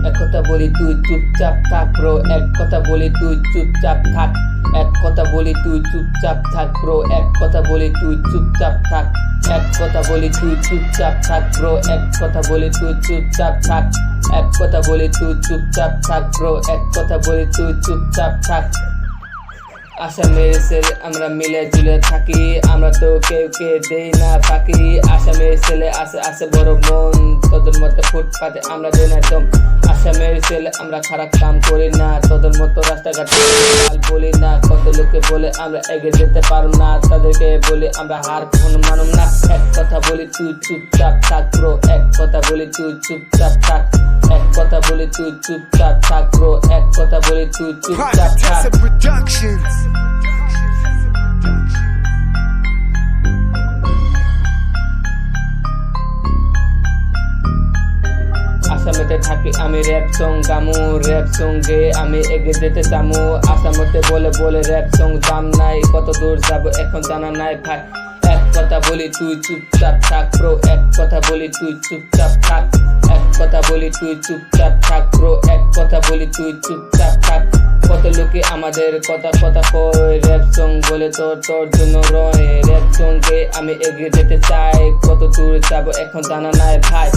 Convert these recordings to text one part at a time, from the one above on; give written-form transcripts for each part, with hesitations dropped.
এক কথা বলি তুই চুপচাপ থাক ব্রো, এক কথা বলি তুই চুপচাপ থাক, এক কথা বলি তুই চুপচাপ থাক ব্রো, এক কথা বলি তুই চুপচাপ থাক, এক কথা বলি তুই চুপচাপ থাক ব্রো, এক কথা বলি তুই চুপচাপ থাক, এক কথা বলি তুই চুপচাপ থাক ব্রো, এক কথা বলি তুই চুপচাপ থাক। আসামের ছেলে আমরা মিলে ঝুলে থাকি, আমরা তো কেউ কে দেই না ফাঁকি। আসামের ছেলে আছে বড় মন, তোদের মতো ফুটপাতে আমরা দেই না দম। আসামের ছেলে আমরা খারাপ কাম করি না, তোদের মতো রাস্তাঘাটে বলি না। কত লোকে বলে আমরা এগিয়ে যেতে পারো না, তাদেরকে বলি আমরা হার কখনো মানুম না। এক কথা বলি তুই চুপচাপ থাক ব্রো, এক কথা বলি তুই চুপচাপ থাক, এক কথা বলি তুই চুপচাপ থাক ব্রো, এক কথা বলি তুই চুপচাপ থাক। আসামেতে থাকি আমি র্যাপ সং গামু, র্যাপ সং গে আমি এগিয়ে যেতে চামু। আসামেতে বলে বলে র্যাপ সং দাম নাই, কত দূর যাব এখন জানা নাই ভাই। এক কথা বলি তুই চুপচাপ থাক ব্রো, এক কথা বলি তুই চুপচাপ থাক, এক কথা বলি তুই চুপচাপ থাক ব্রো, এক কথা বলি তুই চুপচাপ থাক। কত লোকে আমাদের কথা কয়, র্যাপ সং বলে তোর জন্য রয়। র্যাপ সং গে আমি এগিয়ে যেতে চাই, কত দূর যাব এখন জানা নাই ভাই।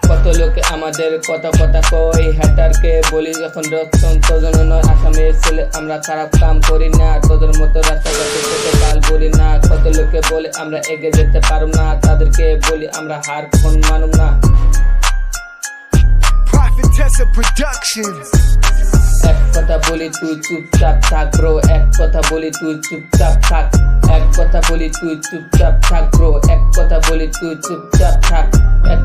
কত লোকে আমাদের কথা কয়, হ্যাটারকে বলি এখন রক্ষণ তোর জন্য নয়। আসামের ছেলে আমরা খারাপ কাম করি না, তোদের মতো রাস্তাঘাটে যেতে পাল বলি না। কত লোকে বলে আমরা এগিয়ে যেতে পারো না, তাদেরকে বলি আমরা হার কখন মানুম না। এক কথা বলি তুই চুপচাপ থাক ব্রো, এক কথা বলি তুই চুপচাপ থাক, এক কথা বলি তুই চুপচাপ থাক ব্রো, এক কথা বলি তুই চুপচাপ থাক, এক